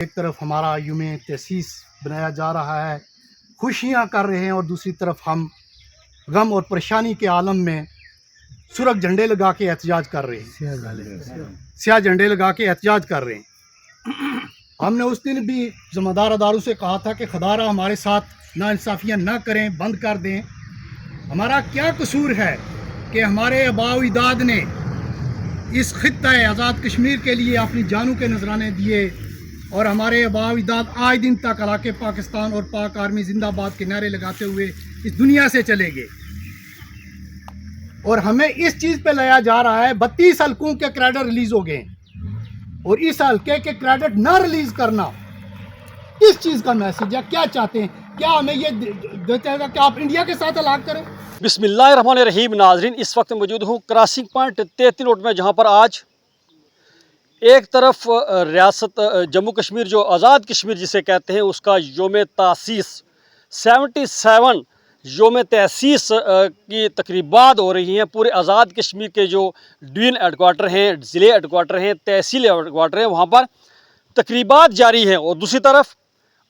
ایک طرف ہمارا یوم تأسیس بنایا جا رہا ہے، خوشیاں کر رہے ہیں، اور دوسری طرف ہم غم اور پریشانی کے عالم میں سرخ جھنڈے لگا کے احتجاج کر رہے ہیں، سیاہ جھنڈے لگا کے احتجاج کر رہے ہیں۔ ہم نے اس دن بھی ذمہ دار اداروں سے کہا تھا کہ خدارہ ہمارے ساتھ ناانصافیاں نہ کریں، بند کر دیں۔ ہمارا کیا قصور ہے کہ ہمارے آباء و اجداد نے اس خطہ آزاد کشمیر کے لیے اپنی جانوں کے نذرانے دیے، اور ہمارے آباء و اجداد آج دن تک علاقے پاکستان اور پاک آرمی زندہ باد کے نعرے لگاتے ہوئے اس دنیا سے چلے گئے، اور ہمیں اس چیز پہ لایا جا رہا ہے 32 حلقوں کے کریڈٹ ریلیز ہو گئے، اور اس حلقے کے کریڈٹ نہ ریلیز کرنا اس چیز کا میسج ہے۔ کیا چاہتے ہیں؟ کیا ہمیں یہ دیتے ہیں کہ آپ انڈیا کے ساتھ ہلاک کریں؟ بسم اللہ الرحمن الرحیم۔ ناظرین، اس وقت موجود ہوں کراسنگ پوائنٹ 33 روڈ میں، جہاں پر آج ایک طرف ریاست جموں کشمیر جو آزاد کشمیر جسے کہتے ہیں اس کا یوم تاسیس 77 یوم تاسیس کی تقریبات ہو رہی ہیں۔ پورے آزاد کشمیر کے جو ڈویژن ہیڈ کوارٹر ہیں، ضلع ہیڈ کوارٹر ہیں، تحصیل ہیڈ کوارٹر ہیں، وہاں پر تقریبات جاری ہیں، اور دوسری طرف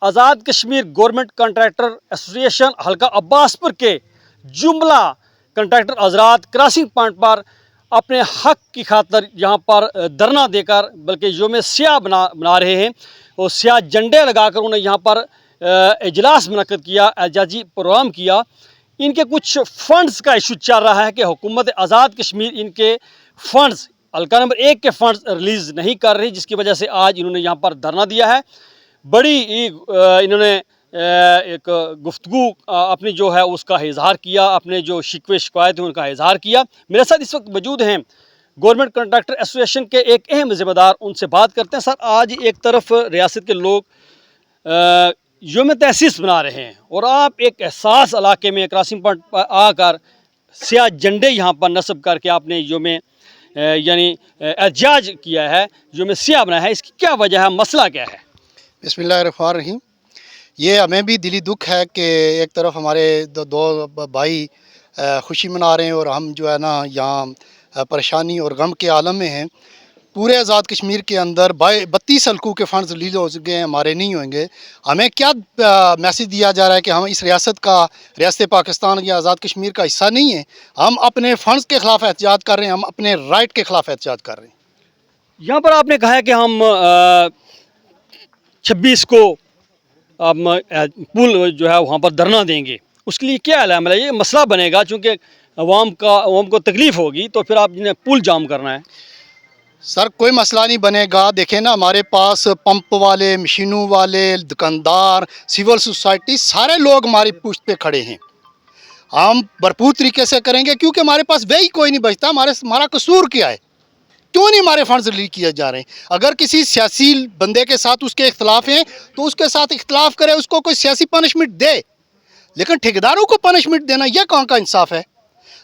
آزاد کشمیر گورنمنٹ کنٹریکٹر ایسوسی ایشن حلقہ عباس پور کے جملہ کنٹریکٹر حضرات کراسنگ پوائنٹ پر اپنے حق کی خاطر یہاں پر دھرنا دے کر بلکہ یوم سیاہ بنا رہے ہیں، اور سیاہ جھنڈے لگا کر انہیں یہاں پر اجلاس منعقد کیا، احتجاجی پروگرام کیا۔ ان کے کچھ فنڈز کا ایشو چل رہا ہے کہ حکومت آزاد کشمیر ان کے فنڈز حلقہ نمبر 1 کے فنڈز ریلیز نہیں کر رہی، جس کی وجہ سے آج انہوں نے یہاں پر دھرنا دیا ہے۔ بڑی انہوں نے ایک گفتگو اپنی جو ہے اس کا اظہار کیا، اپنے جو شکوے شکایت ہیں ان کا اظہار کیا۔ میرے ساتھ اس وقت موجود ہیں گورنمنٹ کنٹریکٹر ایسوسی ایشن کے ایک اہم ذمہ دار، ان سے بات کرتے ہیں۔ سر، آج ایک طرف ریاست کے لوگ یوم تاسیس بنا رہے ہیں، اور آپ ایک احساس علاقے میں کراسنگ پوائنٹ پر آ کر سیاہ جھنڈے یہاں پر نصب کر کے آپ نے یوم یعنی احتجاج کیا ہے، یوم سیاہ بنایا ہے، اس کی کیا وجہ ہے، مسئلہ کیا ہے؟ بسم اللہ الرحمن الرحیم۔ یہ ہمیں بھی دلی دکھ ہے کہ ایک طرف ہمارے دو بھائی خوشی منا رہے ہیں، اور ہم جو ہے نا یہاں پریشانی اور غم کے عالم میں ہیں۔ پورے آزاد کشمیر کے اندر 32 حلقوں کے فنڈز ریلیز ہو چکے ہیں، ہمارے نہیں ہوئیں گے۔ ہمیں کیا میسج دیا جا رہا ہے کہ ہم اس ریاست پاکستان یا آزاد کشمیر کا حصہ نہیں ہیں؟ ہم اپنے فنڈز کے خلاف احتجاج کر رہے ہیں، ہم اپنے رائٹ کے خلاف احتجاج کر رہے ہیں۔ یہاں پر آپ نے کہا ہے کہ ہم 26 کو پل جو ہے وہاں پر دھرنا دیں گے، اس کے لیے کیا عمل ہے؟ یہ مسئلہ بنے گا، چونکہ عوام کو تکلیف ہوگی، تو پھر آپ جنہیں پل جام کرنا ہے۔ سر، کوئی مسئلہ نہیں بنے گا۔ دیکھیں نا، ہمارے پاس پمپ والے، مشینوں والے، دکاندار، سول سوسائٹی، سارے لوگ ہماری پشت پہ کھڑے ہیں۔ ہم بھرپور طریقے سے کریں گے، کیونکہ ہمارے پاس وہی کوئی نہیں بچتا۔ ہمارا قصور کیا ہے؟ کیوں نہیں ہمارے فنڈز ریلیز کیے جا رہے ہیں؟ اگر کسی سیاسی بندے کے ساتھ اس کے اختلاف ہیں تو اس کے ساتھ اختلاف کرے، اس کو کوئی سیاسی پنشمنٹ دے، لیکن ٹھیکیداروں کو پنشمنٹ دینا یہ کہاں کا انصاف ہے؟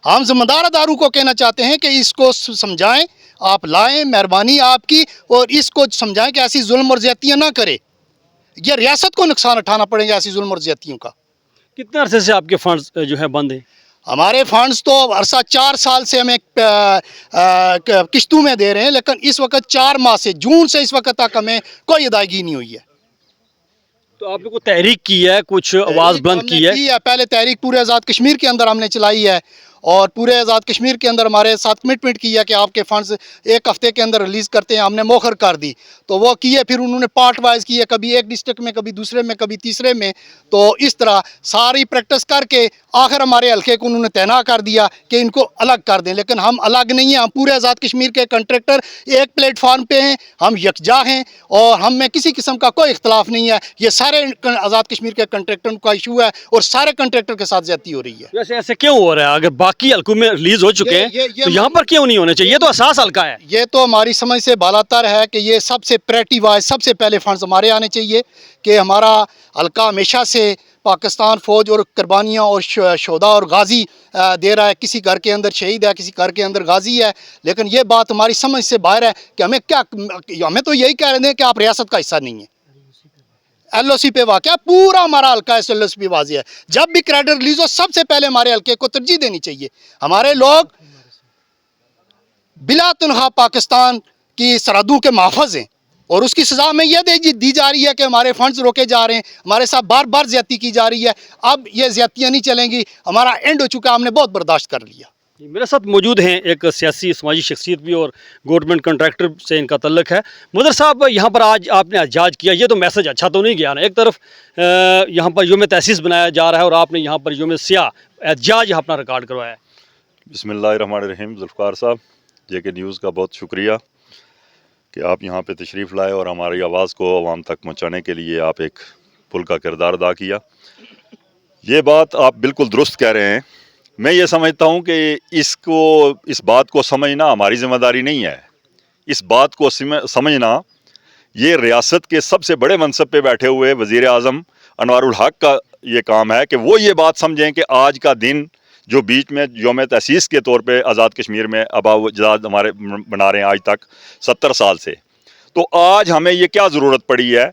ہم ذمہ دار اداروں کو کہنا چاہتے ہیں کہ اس کو سمجھائیں، آپ لائیں، مہربانی آپ کی، اور اس کو سمجھائیں کہ ایسی ظلم اور زیادتیاں نہ کرے۔ یہ ریاست کو نقصان اٹھانا پڑے گا ایسی ظلم اور زیادتیوں کا۔ کتنے عرصے سے آپ کے فنڈز جو ہے بند ہیں؟ ہمارے فنڈز تو عرصہ 4 سال سے ہمیں قسطوں میں دے رہے ہیں، لیکن اس وقت 4 ماہ سے، جون سے اس وقت تک ہمیں کوئی ادائیگی نہیں ہوئی ہے۔ تو آپ نے کوئی تحریک کی ہے، کچھ آواز بلند کی ہے؟ پہلے تحریک پورے آزاد کشمیر کے اندر ہم نے چلائی ہے، اور پورے آزاد کشمیر کے اندر ہمارے ساتھ کمٹمنٹ کی ہے کہ آپ کے فنڈز 1 ہفتے کے اندر ریلیز کرتے ہیں۔ ہم نے موخر کر دی تو وہ کیے، پھر انہوں نے پارٹ وائز کیے، کبھی ایک ڈسٹرکٹ میں، کبھی دوسرے میں، کبھی تیسرے میں۔ تو اس طرح ساری پریکٹس کر کے آخر ہمارے حلقے کو انہوں نے تعینات کر دیا کہ ان کو الگ کر دیں، لیکن ہم الگ نہیں ہیں۔ ہم پورے آزاد کشمیر کے کنٹریکٹر ایک پلیٹ فارم پہ ہیں، ہم یکجا ہیں، اور ہم میں کسی قسم کا کوئی اختلاف نہیں ہے۔ یہ سارے آزاد کشمیر کے کنٹریکٹروں کا ایشو ہے، اور سارے کنٹریکٹر کے ساتھ زیادتی ہو رہی ہے۔ ویسے ایسے کیوں ہو رہا ہے؟ اگر باقی حلقوں میں ریلیز ہو چکے ہیں تو یہاں پر کیوں نہیں ہونے چاہیے؟ یہ تو اساس حلقہ ہے۔ یہ تو ہماری سمجھ سے بالاتر ہے کہ یہ سب سے پریورٹی وائز سب سے پہلے فنڈز ہمارے آنے چاہیے، کہ ہمارا حلقہ ہمیشہ سے پاکستان فوج اور قربانیاں اور شہداء اور غازی دے رہا ہے۔ کسی گھر کے اندر شہید ہے، کسی گھر کے اندر غازی ہے، لیکن یہ بات ہماری سمجھ سے باہر ہے کہ ہمیں تو یہی کہہ رہے ہیں کہ آپ ریاست کا حصہ نہیں ہیں۔ ایل او سی پہ واقع پورا ہمارا حلقہ ایل او سی پہ واضح ہے۔ جب بھی کریڈٹ ریلیز ہو، سب سے پہلے ہمارے حلقے کو ترجیح دینی چاہیے۔ ہمارے لوگ بلا تنخواہ پاکستان کی سرحدوں کے محافظ ہیں، اور اس کی سزا ہمیں یہ دی جا رہی ہے کہ ہمارے فنڈز روکے جا رہے ہیں, ہمارے ساتھ بار بار زیادتی کی جا رہی ہے. اب یہ زیادتیاں نہیں چلیں گی, ہمارا اینڈ ہو چکا, ہم نے بہت برداشت کر لیا. میرے ساتھ موجود ہیں ایک سیاسی سماجی شخصیت بھی اور گورنمنٹ کنٹریکٹر سے ان کا تعلق ہے. مدر صاحب, یہاں پر آج آپ نے احتجاج کیا, یہ تو میسج اچھا تو نہیں گیا نا؟ ایک طرف یہاں پر یوم تأسیس بنایا جا رہا ہے اور آپ نے یہاں پر یوم سیاہ احتجاج اپنا ریکارڈ کروایا ہے. بسم اللہ الرحمن الرحیم. ذوالفقار صاحب, جے کے نیوز کا بہت شکریہ کہ آپ یہاں پہ تشریف لائے اور ہماری آواز کو عوام تک پہنچانے کے لیے آپ ایک پل کا کردار ادا کیا. یہ بات آپ بالکل درست کہہ رہے ہیں. میں یہ سمجھتا ہوں کہ اس بات کو سمجھنا ہماری ذمہ داری نہیں ہے. اس بات کو سمجھنا یہ ریاست کے سب سے بڑے منصب پہ بیٹھے ہوئے وزیر اعظم انوار الحق کا یہ کام ہے کہ وہ یہ بات سمجھیں کہ آج کا دن جو بیچ میں یوم تأسیس کے طور پہ آزاد کشمیر میں آباء و اجداد ہمارے بنا رہے ہیں آج تک 70 سال سے, تو آج ہمیں یہ کیا ضرورت پڑی ہے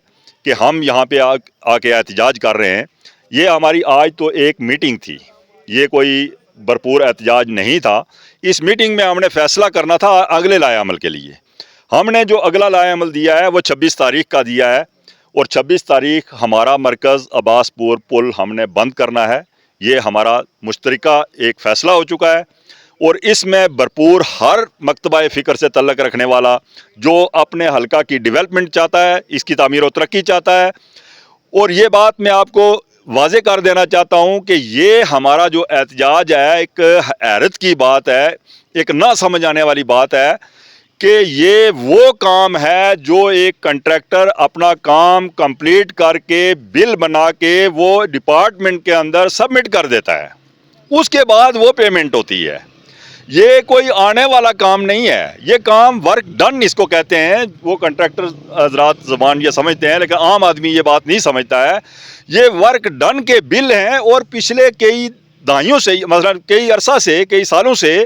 کہ ہم یہاں پہ آ کے احتجاج کر رہے ہیں. یہ ہماری آج تو ایک میٹنگ تھی, یہ کوئی بھرپور احتجاج نہیں تھا. اس میٹنگ میں ہم نے فیصلہ کرنا تھا اگلے لائحہ عمل کے لیے. ہم نے جو اگلا لائحہ عمل دیا ہے وہ 26 تاریخ کا دیا ہے, اور 26 تاریخ ہمارا مرکز عباس پور پل ہم نے بند کرنا ہے. یہ ہمارا مشترکہ ایک فیصلہ ہو چکا ہے, اور اس میں بھرپور ہر مکتبہ فکر سے تعلق رکھنے والا جو اپنے حلقہ کی ڈیولپمنٹ چاہتا ہے, اس کی تعمیر و ترقی چاہتا ہے. اور یہ بات میں آپ کو واضح کر دینا چاہتا ہوں کہ یہ ہمارا جو احتجاج ہے ایک حیرت کی بات ہے, ایک نہ سمجھ آنے والی بات ہے کہ یہ وہ کام ہے جو ایک کنٹریکٹر اپنا کام کمپلیٹ کر کے بل بنا کے وہ ڈپارٹمنٹ کے اندر سبمٹ کر دیتا ہے, اس کے بعد وہ پیمنٹ ہوتی ہے. یہ کوئی آنے والا کام نہیں ہے. یہ کام ورک ڈن اس کو کہتے ہیں. وہ کنٹریکٹر حضرات زبان یہ سمجھتے ہیں, لیکن عام آدمی یہ بات نہیں سمجھتا ہے. یہ ورک ڈن کے بل ہیں, اور پچھلے کئی دہائیوں سے, مثلا کئی عرصہ سے, کئی سالوں سے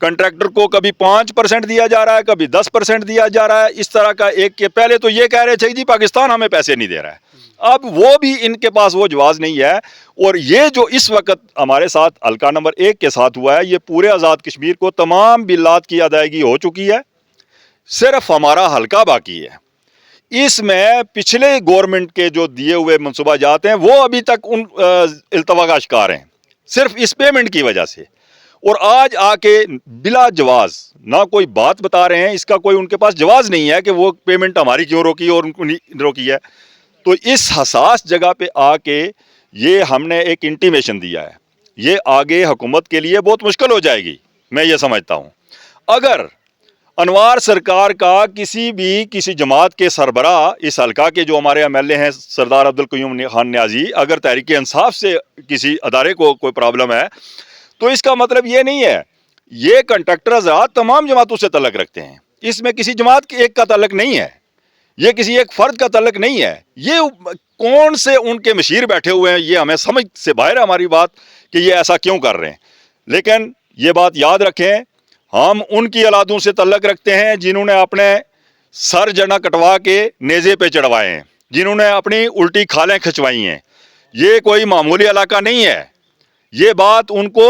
کنٹریکٹر کو کبھی 5% دیا جا رہا ہے, کبھی 10% دیا جا رہا ہے. اس طرح کا ایک کہ پہلے تو یہ کہہ رہے تھے جی پاکستان ہمیں پیسے نہیں دے رہا ہے, اب وہ بھی ان کے پاس وہ جواز نہیں ہے. اور یہ جو اس وقت ہمارے ساتھ حلقہ نمبر 1 کے ساتھ ہوا ہے, یہ پورے آزاد کشمیر کو تمام بلات کی ادائیگی ہو چکی ہے, صرف ہمارا حلقہ باقی ہے. اس میں پچھلے گورنمنٹ کے جو دیے ہوئے منصوبہ جات ہیں وہ ابھی تک ان التوا کا شکار ہیں, صرف اس پیمنٹ کی وجہ سے. اور آج آ کے بلا جواز نہ کوئی بات بتا رہے ہیں, اس کا کوئی ان کے پاس جواز نہیں ہے کہ وہ پیمنٹ ہماری کیوں روکی اور ان کو نہیں روکی ہے. تو اس حساس جگہ پہ آ کے یہ ہم نے ایک انٹیمیشن دیا ہے. یہ آگے حکومت کے لیے بہت مشکل ہو جائے گی. میں یہ سمجھتا ہوں اگر انوار سرکار کا کسی جماعت کے سربراہ اس حلقہ کے جو ہمارے MLA ہیں سردار عبدالقیوم خان نیازی, اگر تحریک انصاف سے کسی ادارے کو کوئی پرابلم ہے تو اس کا مطلب یہ نہیں ہے. یہ کنٹریکٹر حضرات تمام جماعتوں سے تعلق رکھتے ہیں, اس میں کسی جماعت کے ایک کا تعلق نہیں ہے, یہ کسی ایک فرد کا تعلق نہیں ہے. یہ کون سے ان کے مشیر بیٹھے ہوئے ہیں, یہ ہمیں سمجھ سے باہر ہے ہماری بات کہ یہ ایسا کیوں کر رہے ہیں. لیکن یہ بات یاد رکھیں, ہم ان کی اولادوں سے تعلق رکھتے ہیں جنہوں نے اپنے سر جنا کٹوا کے نیزے پہ چڑھوائے ہیں, جنہوں نے اپنی الٹی کھالیں کھچوائی ہیں. یہ کوئی معمولی علاقہ نہیں ہے. یہ بات ان کو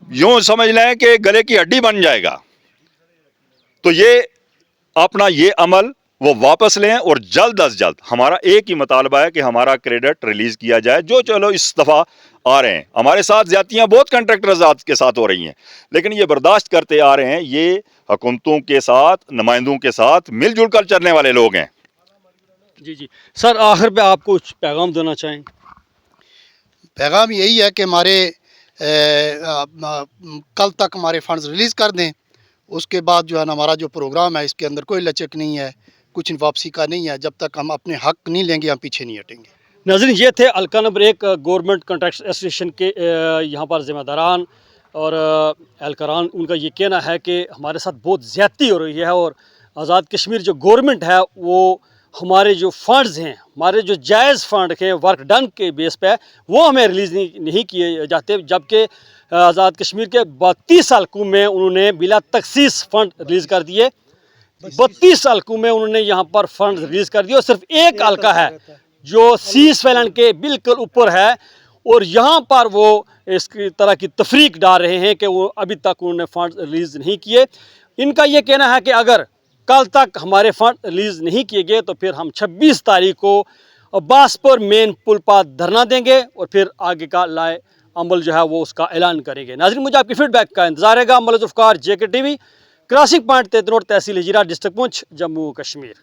یوں سمجھ لیں کہ گلے کی ہڈی بن جائے گا. تو یہ اپنا یہ عمل وہ واپس لیں, اور جلد از جلد ہمارا ایک ہی مطالبہ ہے کہ ہمارا کریڈٹ ریلیز کیا جائے. جو چلو اس دفعہ آ رہے ہیں, ہمارے ساتھ زیادتیاں بہت کنٹریکٹرز کے ساتھ ہو رہی ہیں, لیکن یہ برداشت کرتے آ رہے ہیں. یہ حکومتوں کے ساتھ, نمائندوں کے ساتھ مل جل کر چلنے والے لوگ ہیں. جی سر, آخر پہ آپ کچھ پیغام دینا چاہیں؟ پیغام یہی ہے کہ ہمارے کل تک ہمارے فنڈز ریلیز کر دیں. اس کے بعد جو ہے نا ہمارا جو پروگرام ہے اس کے اندر کوئی لچک نہیں ہے, کچھ واپسی کا نہیں ہے. جب تک ہم اپنے حق نہیں لیں گے ہم پیچھے نہیں ہٹیں گے. ناظرین, یہ تھے حلقہ نمبر 1 گورنمنٹ کنٹریکٹر ایسوسیشن کے یہاں پر ذمہ داران اور اہلکاران. ان کا یہ کہنا ہے کہ ہمارے ساتھ بہت زیادتی ہو رہی ہے, اور آزاد کشمیر جو گورنمنٹ ہے وہ ہمارے جو فنڈز ہیں, ہمارے جو جائز فنڈ ہیں ورک ڈن کے بیس پہ, وہ ہمیں ریلیز نہیں کیے جاتے. جبکہ آزاد کشمیر کے 32 سالکوں میں انہوں نے بلا تخصیص فنڈ ریلیز کر دیے. 32 سالکوں میں انہوں نے یہاں پر فنڈ ریلیز کر دیے, اور صرف ایک حلقہ ہے جو سیس فیلن کے بالکل اوپر ہے, اور یہاں پر وہ اس کی طرح کی تفریق ڈال رہے ہیں کہ وہ ابھی تک انہوں نے فنڈ ریلیز نہیں کیے. ان کا یہ کہنا ہے کہ اگر کل تک ہمارے فنڈ ریلیز نہیں کیے گئے تو پھر ہم 26 تاریخ کو باسپور مین پل پر دھرنا دیں گے اور پھر آگے کا لائے عمل جو ہے وہ اس کا اعلان کریں گے. ناظرین مجھے آپ کی فیڈ بیک کا انتظار رہے گا. Malik Zulfiqar JK TV crossing point 33 road تحصیل ہجیرہ ڈسٹرکٹ پونچھ جموں کشمیر.